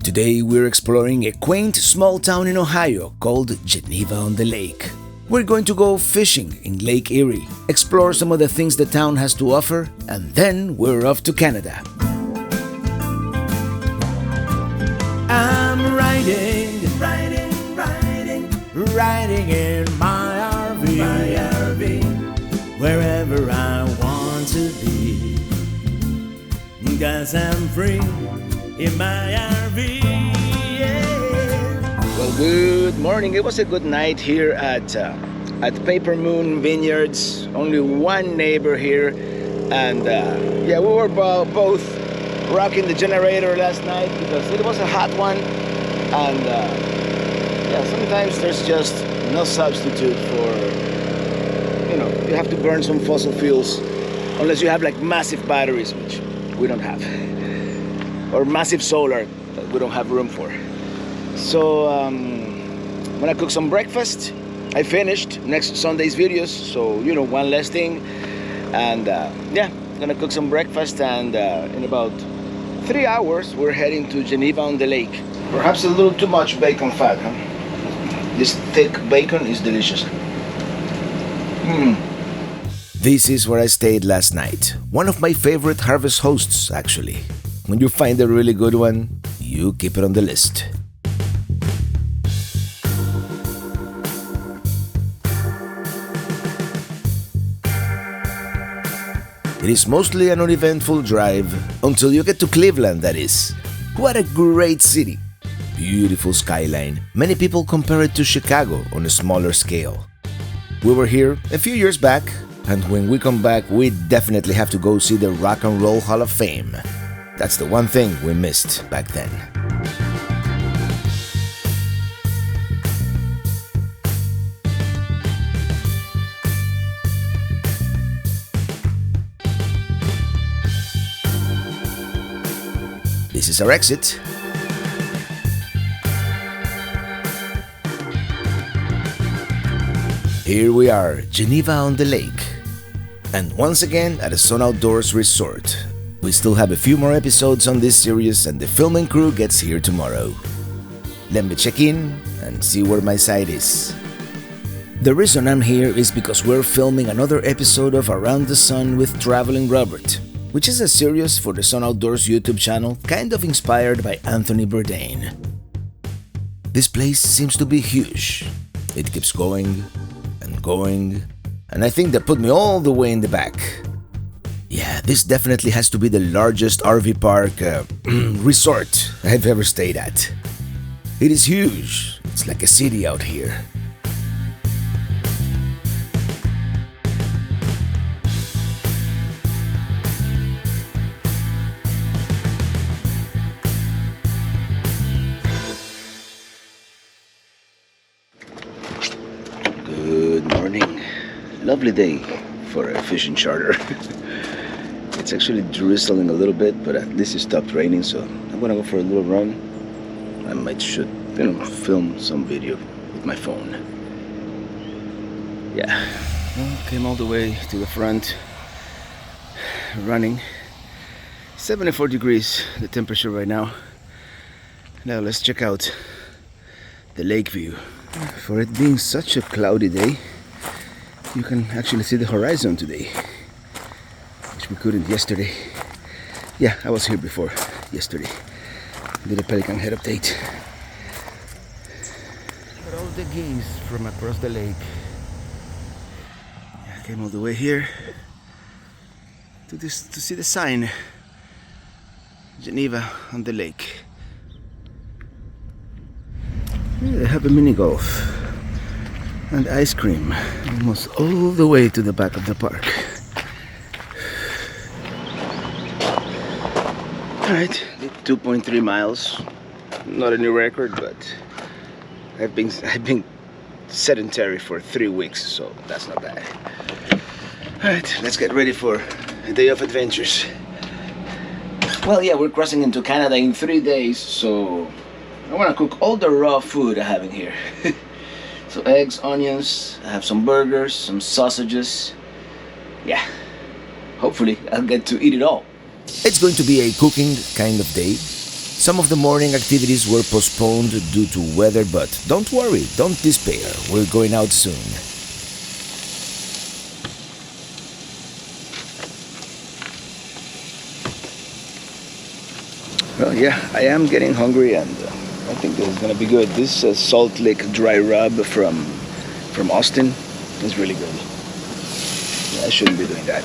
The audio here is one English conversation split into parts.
Today we're exploring a quaint small town in Ohio called Geneva-on-the-Lake. We're going to go fishing in Lake Erie, explore some of the things the town has to offer, and then we're off to Canada. I'm riding in my RV, wherever I want to be, 'cause I'm free in my RV. Well, good morning. It was a good night here at Paper Moon Vineyards. Only one neighbor here, and we were both rocking the generator last night because it was a hot one, and sometimes there's just no substitute for, you have to burn some fossil fuels unless you have like massive batteries, which we don't have, or massive solar that we don't have room for. So I'm gonna cook some breakfast. I finished next Sunday's videos, so one less thing, and gonna cook some breakfast, and in about 3 hours we're heading to Geneva-on-the-Lake. Perhaps a little too much bacon fat, huh? This thick bacon is delicious. This is where I stayed last night. One of my favorite harvest hosts, actually. When you find a really good one, you keep it on the list. It is mostly an uneventful drive until you get to Cleveland, that is. What a great city! Beautiful skyline. Many people compare it to Chicago on a smaller scale. We were here a few years back, and when we come back, we definitely have to go see the Rock and Roll Hall of Fame. That's the one thing we missed back then. This is our exit. Here we are, Geneva-on-the-Lake. And once again at a Sun Outdoors resort. We still have a few more episodes on this series, and the filming crew gets here tomorrow. Let me check in and see where my site is. The reason I'm here is because we're filming another episode of Around the Sun with Traveling Robert, which is a series for the Sun Outdoors YouTube channel, kind of inspired by Anthony Bourdain. This place seems to be huge. It keeps going, and I think that put me all the way in the back. Yeah, this definitely has to be the largest RV park resort I've ever stayed at. It is huge. It's like a city out here. Good morning. Lovely day for a fishing charter. It's actually drizzling a little bit, but at least it stopped raining, so I'm gonna go for a little run. I might should, film some video with my phone. Yeah, well, came all the way to the front, running. 74 degrees, the temperature right now. Now let's check out the lake view. For it being such a cloudy day, you can actually see the horizon today, which we couldn't yesterday. Yeah, I was here before yesterday. Did a Pelican Head update. But all the geese from across the lake. Yeah, I came all the way here to see the sign, Geneva-on-the-Lake. Yeah, they have a mini golf and ice cream almost all the way to the back of the park. Alright, 2.3 miles. Not a new record, but I've been sedentary for 3 weeks, so that's not bad. Alright, let's get ready for a day of adventures. Well, yeah, we're crossing into Canada in 3 days, so I want to cook all the raw food I have in here. So eggs, onions, I have some burgers, some sausages. Yeah, hopefully I'll get to eat it all. It's going to be a cooking kind of day. Some of the morning activities were postponed due to weather, but don't worry, don't despair, we're going out soon. Well, yeah, I am getting hungry, and I think this is gonna be good. This Salt Lake dry rub from Austin is really good. Yeah, I shouldn't be doing that.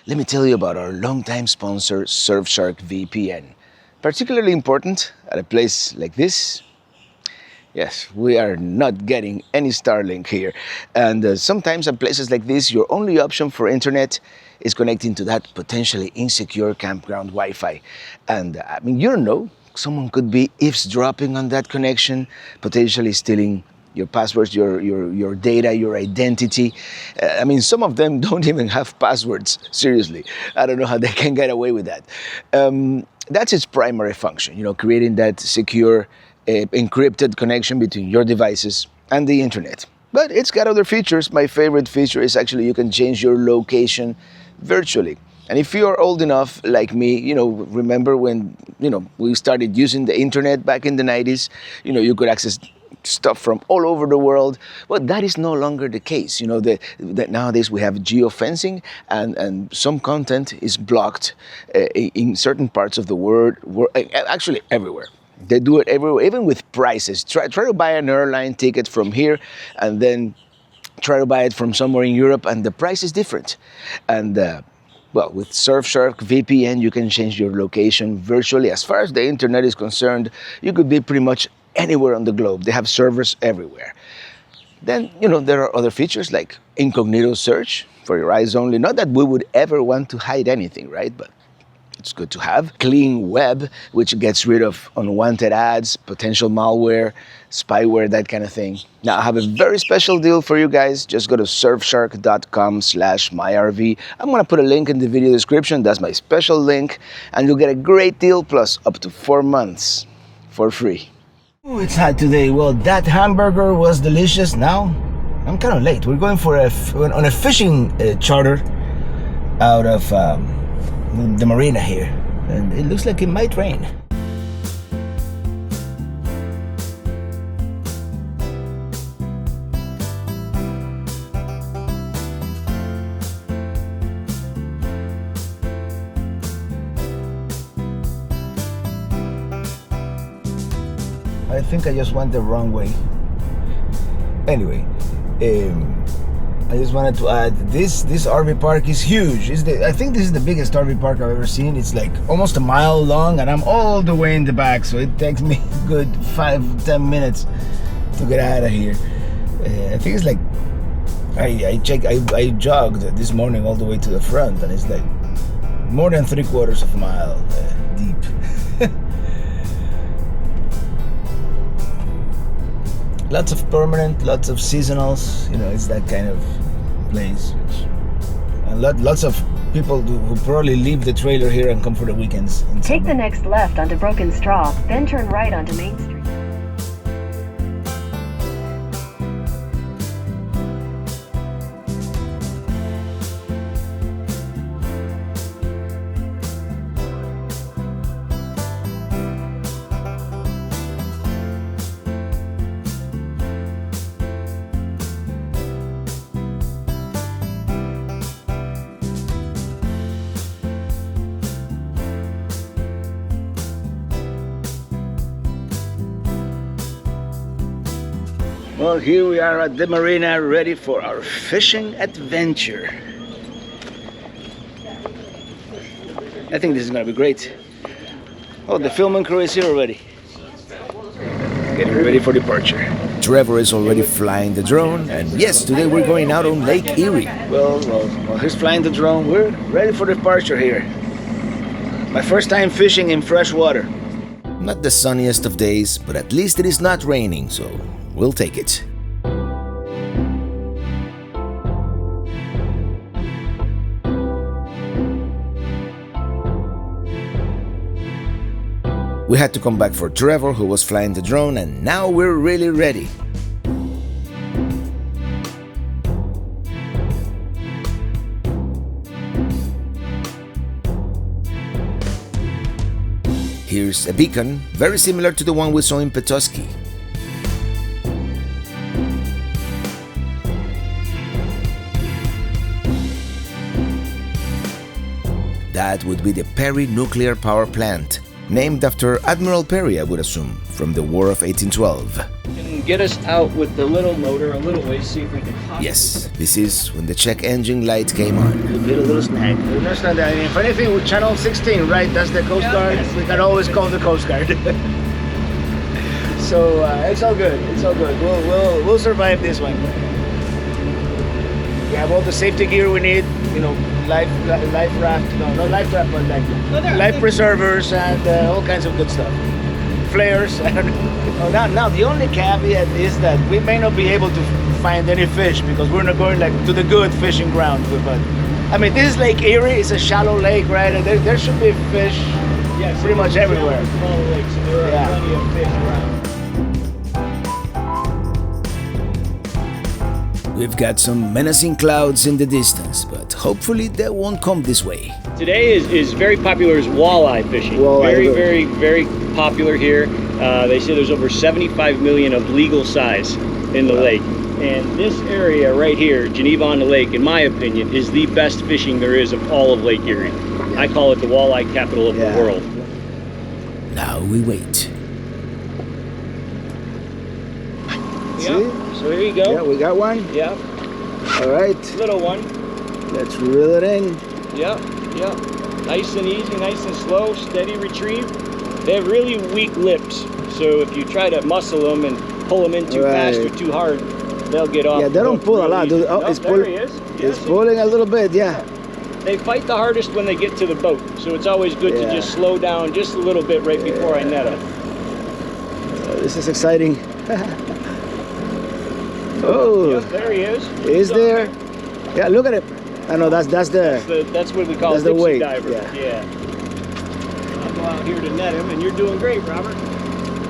Let me tell you about our longtime sponsor, Surfshark VPN. Particularly important at a place like this. Yes, we are not getting any Starlink here. And sometimes at places like this, your only option for internet is connecting to that potentially insecure campground Wi-Fi. And I mean, you don't know, someone could be eavesdropping on that connection, potentially stealing your passwords, your data, your identity. I mean, some of them don't even have passwords, seriously. I don't know how they can get away with that. That's its primary function, you know, creating that secure, encrypted connection between your devices and the internet. But it's got other features. My favorite feature is actually you can change your location virtually. And if you're old enough, like me, you know, remember when, you know, we started using the internet back in the 90s, you know, you could access stuff from all over the world. Well, that is no longer the case. You know, that nowadays we have geofencing, and some content is blocked in certain parts of the world, actually everywhere. They do it everywhere, even with prices. Try to buy an airline ticket from here, and then try to buy it from somewhere in Europe, and the price is different. And well, with Surfshark VPN, you can change your location virtually. As far as the internet is concerned, you could be pretty much anywhere on the globe. They have servers everywhere. Then, you know, there are other features like incognito search for your eyes only. Not that we would ever want to hide anything, right? But it's good to have. Clean web, which gets rid of unwanted ads, potential malware, spyware, that kind of thing. Now, I have a very special deal for you guys. Just go to surfshark.com/myrv. I'm gonna put a link in the video description. That's my special link. And you'll get a great deal plus up to 4 months for free. Oh, it's hot today. Well, that hamburger was delicious. Now, I'm kind of late. We're going for on a fishing charter out of the Marina here. And it looks like it might rain. I think I just went the wrong way. Anyway, I just wanted to add this RV park is huge. I think this is the biggest RV park I've ever seen. It's like almost a mile long, and I'm all the way in the back, so it takes me a good 5-10 minutes to get out of here. I think it's like I jogged this morning all the way to the front, and it's like more than 3/4 of a mile deep. Lots of permanent, lots of seasonals. You know, it's that kind of place. And lots of people who probably leave the trailer here and come for the weekends. Take the next left onto Broken Straw, then turn right onto Main Street. Well, here we are at the Marina, ready for our fishing adventure. I think this is gonna be great. Oh, the filming crew is here already. Getting ready for departure. Trevor is already flying the drone, and yes, today we're going out on Lake Erie. Well, he's flying the drone. We're ready for departure here. My first time fishing in fresh water. Not the sunniest of days, but at least it is not raining, so we'll take it. We had to come back for Trevor, who was flying the drone, and now we're really ready. Here's a beacon, very similar to the one we saw in Petoskey. That would be the Perry nuclear power plant, named after Admiral Perry, I would assume, from the War of 1812. And get us out with the little motor a little ways, see if we can pop. Yes, this is when the check engine light came on. We did a little snag. We understand that. If anything, with channel 16, right? That's the Coast Guard. We can always call the Coast Guard. So it's all good. It's all good. We'll survive this one. We have all the safety gear we need. You know, life raft. No, not life raft, but like life preservers and all kinds of good stuff. Flares. I don't know. Now the only caveat is that we may not be able to find any fish because we're not going like to the good fishing ground. But I mean, this is Lake Erie. It's a shallow lake, right? And there should be fish pretty much everywhere. Small lakes, so there are plenty of fish around. We've got some menacing clouds in the distance, but hopefully they won't come this way. Today is very popular as walleye fishing. Very popular here. They say there's over 75 million of legal size in the lake. And this area right here, Geneva-on-the-Lake, in my opinion, is the best fishing there is of all of Lake Erie. I call it the walleye capital of the world. Now we wait. Yeah. So here you go. Yeah, we got one. Yeah. All right. Little one. Let's reel it in. Yeah. Yeah. Nice and easy, nice and slow, steady retrieve. They have really weak lips, so if you try to muscle them and pull them in too fast or too hard, they'll get off. Yeah, they don't pull a lot. Oh, it's pulling. It's pulling a little bit. Yeah. They fight the hardest when they get to the boat, so it's always good to just slow down just a little bit right before I net them. This is exciting. Oh, Yep, there he is. Is there? Yeah, look at it. I know that's That's what we call that's a the dipsy weight. diver. Yeah. I'll go out here to net him, and you're doing great, Robert.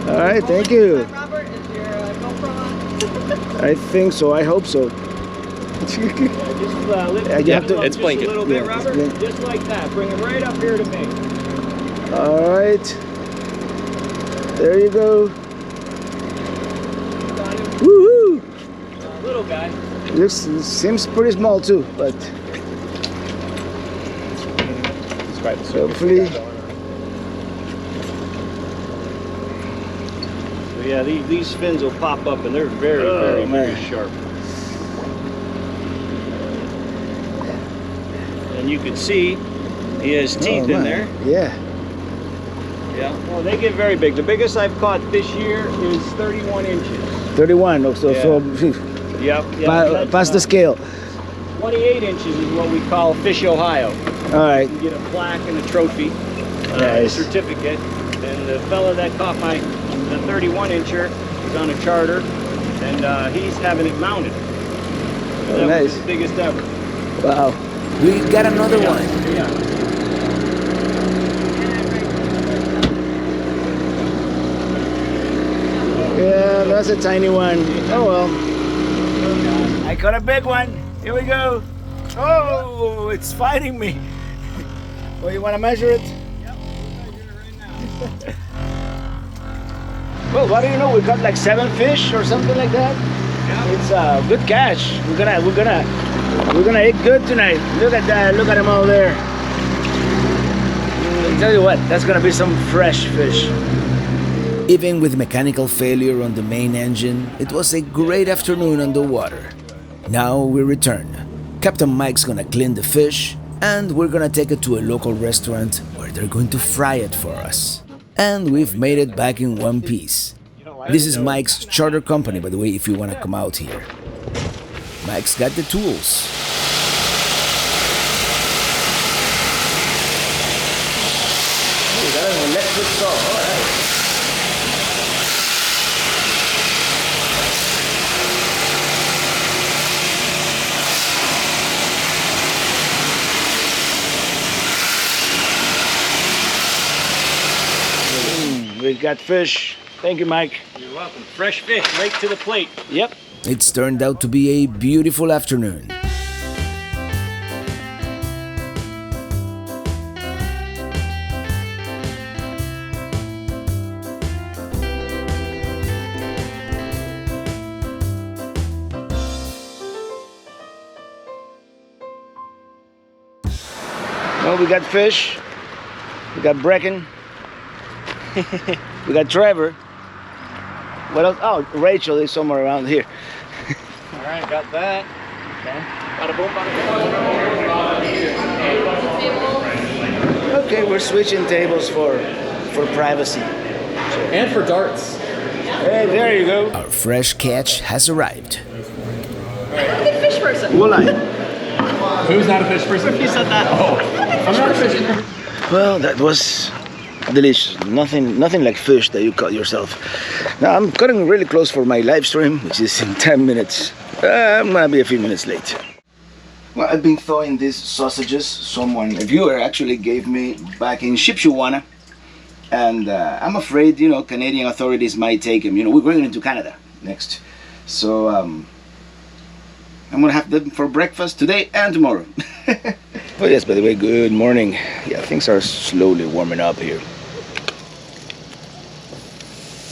All right, thank you. Robert, is your GoPro on? I think so. I hope so. Just lift you have to- him up it's just a little bit, Yeah, Robert. it's Just like that. Bring him right up here to me. All right. There you go. Got him. Woohoo! Little guy. Seems pretty small too, but hopefully. So yeah, these fins will pop up, and they're very sharp. And you can see he has teeth in there. Yeah. Yeah. Well, they get very big. The biggest I've caught this year is 31 inches. 31. So Yep. past the scale. 28 inches is what we call Fish Ohio. All right. You get a plaque and a trophy, a certificate. And the fella that caught the 31 incher is on a charter, and he's having it mounted. That was his biggest ever. Wow. We got another one. Yeah. Yeah, that's a tiny one. Oh well. I caught a big one. Here we go. Oh, it's fighting me. Well, you want to measure it? Yep, we'll measure it right now. Well, what do you know? We caught like 7 fish or something like that. Yeah. It's good catch. We're gonna eat good tonight. Look at that. Look at them all there. I'll tell you what, that's gonna be some fresh fish. Even with mechanical failure on the main engine, it was a great afternoon on the water. Now we return. Captain Mike's gonna clean the fish, and we're gonna take it to a local restaurant where they're going to fry it for us. And we've made it back in one piece. This is Mike's charter company, by the way, if you want to come out here. Mike's got the tools. We got an electric saw. All right. We got fish. Thank you, Mike. You're welcome. Fresh fish, right to the plate. Yep. It's turned out to be a beautiful afternoon. Well, we got fish. We got Brecken. We got Trevor. What else? Oh, Rachel is somewhere around here. All right, got that. Okay. Bada boom, bada boom. Okay, we're switching tables for privacy. And for darts. Hey, there you go. Our fresh catch has arrived. I'm a good fish person. Walleye. Who's not a fish person? You said that. Oh, I'm not a fish person. Well, that was delicious. Nothing like fish that you caught yourself. Now I'm cutting really close for my live stream, which is in 10 minutes. I'm gonna be a few minutes late. Well, I've been thawing these sausages. A viewer actually gave me back in Shipshewana, and I'm afraid, Canadian authorities might take them. We're going into Canada next, so I'm gonna have them for breakfast today and tomorrow. Oh yes, by the way, good morning. Yeah, things are slowly warming up here.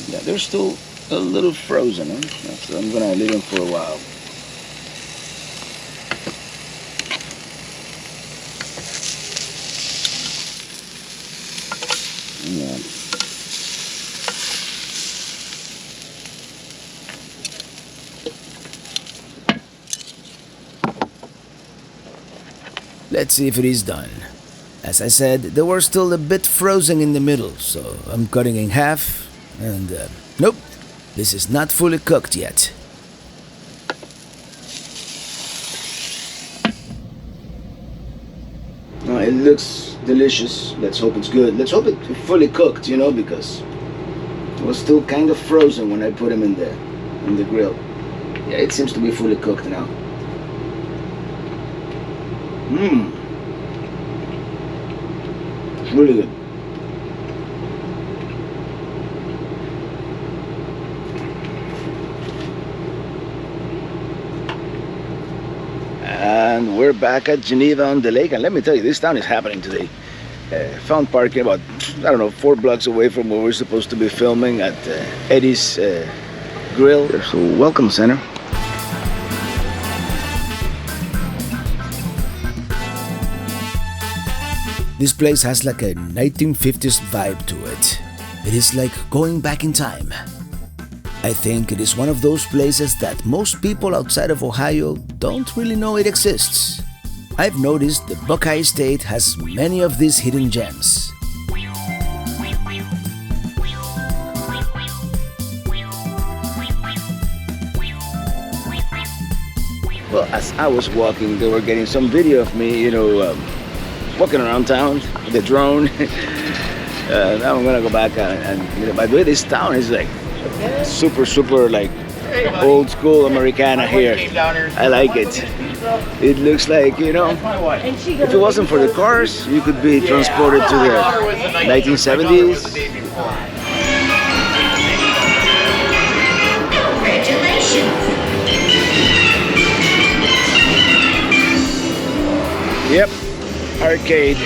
Yeah, they're still a little frozen, huh? So I'm gonna leave them for a while. Yeah. Let's see if it is done. As I said, they were still a bit frozen in the middle, so I'm cutting in half, and nope, this is not fully cooked yet. No, it looks delicious. Let's hope it's good. Let's hope it's fully cooked, because it was still kind of frozen when I put them in the grill. Yeah, it seems to be fully cooked now. It's really good. And we're back at Geneva-on-the-Lake, and let me tell you, this town is happening today. Found parking about, 4 blocks away from where we're supposed to be filming at Eddie's Grill. There's a welcome center. This place has like a 1950s vibe to it. It is like going back in time. I think it is one of those places that most people outside of Ohio don't really know it exists. I've noticed the Buckeye State has many of these hidden gems. Well, as I was walking, they were getting some video of me, walking around town with the drone. Now I'm gonna go back and by the way, this town is like super like old school Americana here. I like it. It looks like, if it wasn't for the cars, you could be transported to the 1970s. Yep, arcade.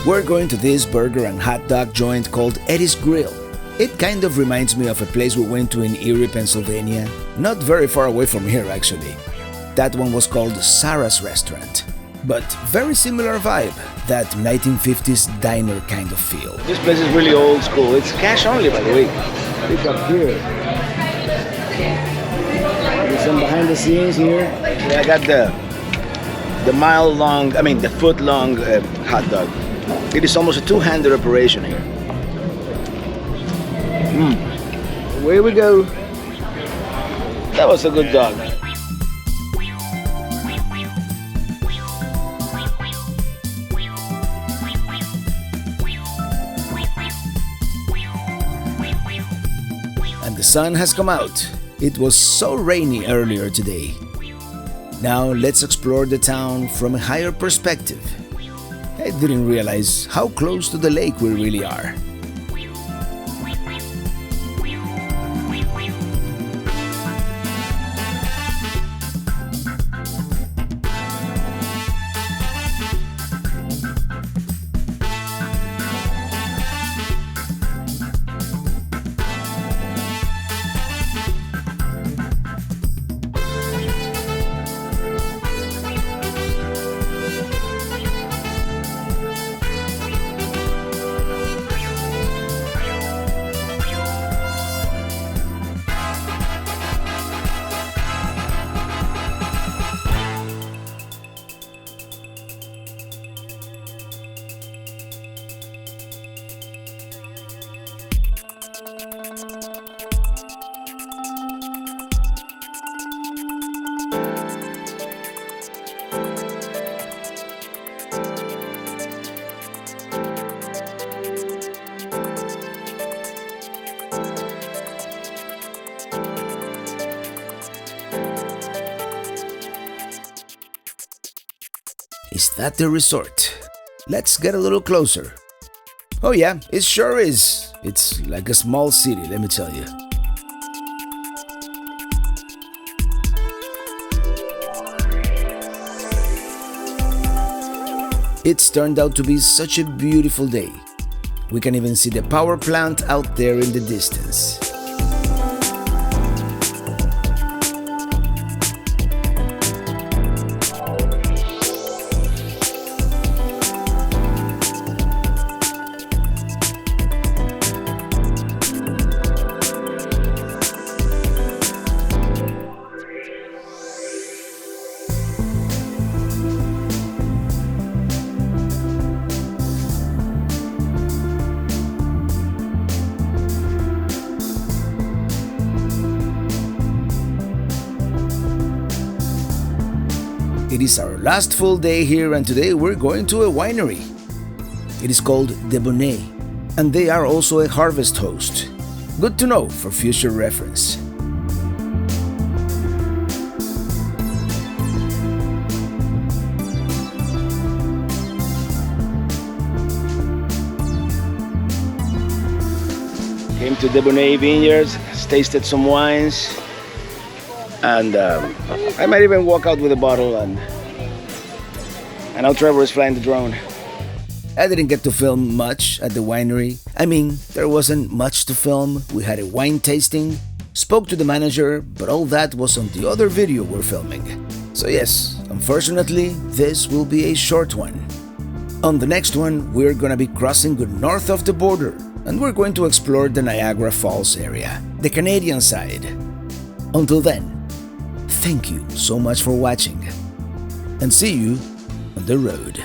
We're going to this burger and hot dog joint called Eddie's Grill. It kind of reminds me of a place we went to in Erie, Pennsylvania. Not very far away from here, actually. That one was called Sarah's Restaurant. But very similar vibe, that 1950s diner kind of feel. This place is really old school. It's cash only, by the way. Look up here. There's some behind the scenes here. Yeah, I got the foot-long hot dog. It is almost a two-handed operation here. Away we go. That was a good dog. And the sun has come out. It was so rainy earlier today. Now let's explore the town from a higher perspective. I didn't realize how close to the lake we really are. Is that the resort? Let's get a little closer. Oh yeah, it sure is. It's like a small city, let me tell you. It's turned out to be such a beautiful day. We can even see the power plant out there in the distance. It is our last full day here, and today we're going to a winery. It is called Debonnaire, and they are also a harvest host. Good to know for future reference. Came to Debonnaire Vineyards, tasted some wines, and I might even walk out with a bottle, and now Trevor is flying the drone. I didn't get to film much at the winery. I mean, there wasn't much to film. We had a wine tasting, spoke to the manager, but all that was on the other video we're filming. So yes, unfortunately, this will be a short one. On the next one, we're gonna be crossing north of the border, and we're going to explore the Niagara Falls area, the Canadian side. Until then, thank you so much for watching, and see you on the road.